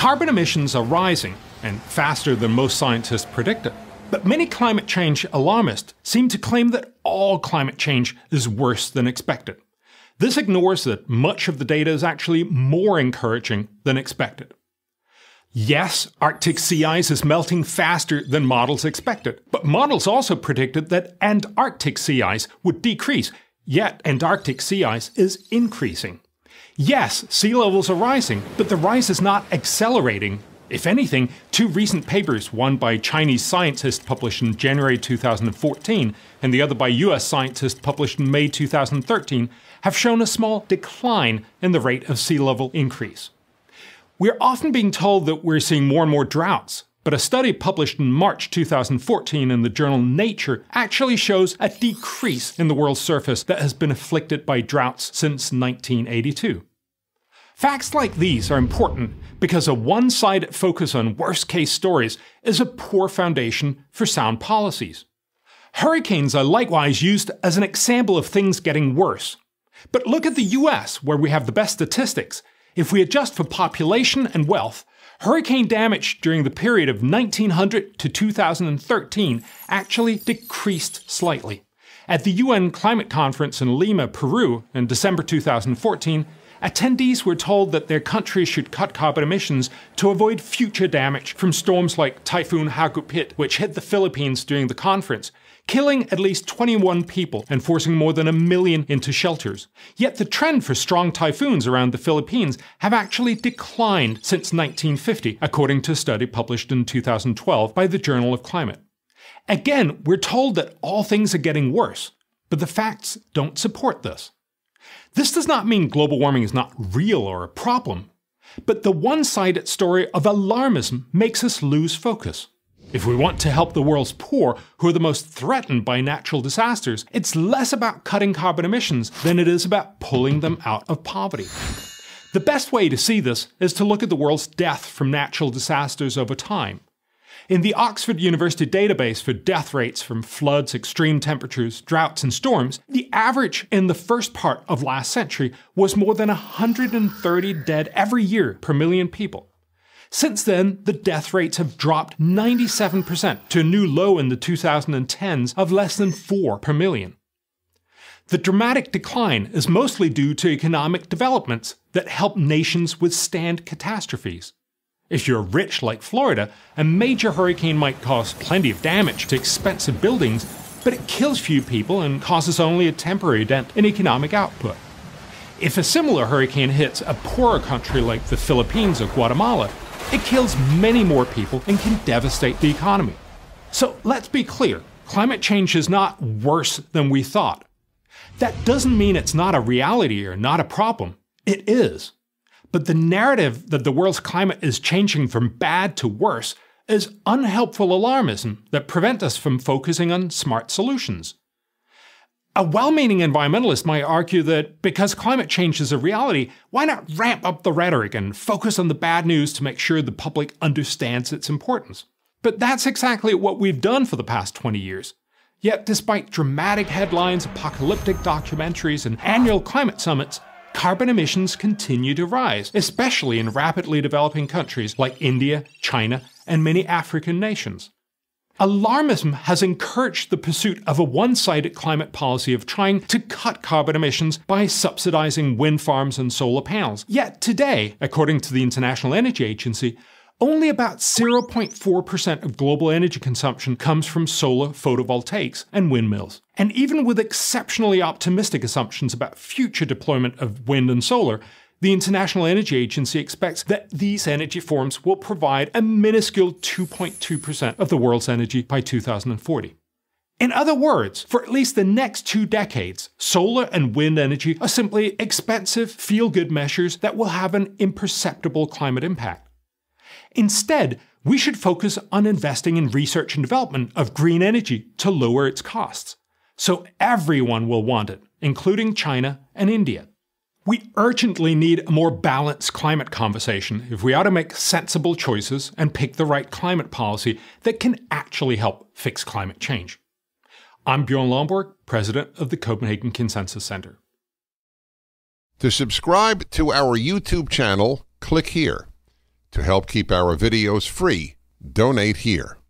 Carbon emissions are rising, and faster than most scientists predicted. But many climate change alarmists seem to claim that all climate change is worse than expected. This ignores that much of the data is actually more encouraging than expected. Yes, Arctic sea ice is melting faster than models expected, but models also predicted that Antarctic sea ice would decrease, yet Antarctic sea ice is increasing. Yes, sea levels are rising, but the rise is not accelerating. If anything, two recent papers, one by Chinese scientists published in January 2014 and the other by US scientists published in May 2013, have shown a small decline in the rate of sea level increase. We're often being told that we're seeing more and more droughts, but a study published in March 2014 in the journal Nature actually shows a decrease in the world's surface that has been afflicted by droughts since 1982. Facts like these are important because a one-sided focus on worst-case stories is a poor foundation for sound policies. Hurricanes are likewise used as an example of things getting worse. But look at the US, where we have the best statistics. If we adjust for population and wealth, hurricane damage during the period of 1900 to 2013 actually decreased slightly. At the UN Climate Conference in Lima, Peru, in December 2014, attendees were told that their countries should cut carbon emissions to avoid future damage from storms like Typhoon Hagupit, which hit the Philippines during the conference, killing at least 21 people and forcing more than 1 million into shelters. Yet the trend for strong typhoons around the Philippines have actually declined since 1950, according to a study published in 2012 by the Journal of Climate. Again, we're told that all things are getting worse, but the facts don't support this. This does not mean global warming is not real or a problem, but the one-sided story of alarmism makes us lose focus. If we want to help the world's poor, who are the most threatened by natural disasters, it's less about cutting carbon emissions than it is about pulling them out of poverty. The best way to see this is to look at the world's death from natural disasters over time. In the Oxford University database for death rates from floods, extreme temperatures, droughts, and storms, the average in the first part of last century was more than 130 dead every year per million people. Since then, the death rates have dropped 97% to a new low in the 2010s of less than 4 per million. The dramatic decline is mostly due to economic developments that help nations withstand catastrophes. If you're rich like Florida, a major hurricane might cause plenty of damage to expensive buildings, but it kills few people and causes only a temporary dent in economic output. If a similar hurricane hits a poorer country like the Philippines or Guatemala, it kills many more people and can devastate the economy. So let's be clear, climate change is not worse than we thought. That doesn't mean it's not a reality or not a problem. It is. But the narrative that the world's climate is changing from bad to worse is unhelpful alarmism that prevent us from focusing on smart solutions. A well-meaning environmentalist might argue that because climate change is a reality, why not ramp up the rhetoric and focus on the bad news to make sure the public understands its importance? But that's exactly what we've done for the past 20 years. Yet despite dramatic headlines, apocalyptic documentaries, and annual climate summits, carbon emissions continue to rise, especially in rapidly developing countries like India, China, and many African nations. Alarmism has encouraged the pursuit of a one-sided climate policy of trying to cut carbon emissions by subsidizing wind farms and solar panels. Yet today, according to the International Energy Agency, only about 0.4% of global energy consumption comes from solar photovoltaics and windmills. And even with exceptionally optimistic assumptions about future deployment of wind and solar, the International Energy Agency expects that these energy forms will provide a minuscule 2.2% of the world's energy by 2040. In other words, for at least the next 2 decades, solar and wind energy are simply expensive, feel-good measures that will have an imperceptible climate impact. Instead, we should focus on investing in research and development of green energy to lower its costs. So everyone will want it, including China and India. We urgently need a more balanced climate conversation if we ought to make sensible choices and pick the right climate policy that can actually help fix climate change. I'm Bjorn Lomborg, president of the Copenhagen Consensus Center. To subscribe to our YouTube channel, click here. To help keep our videos free, donate here.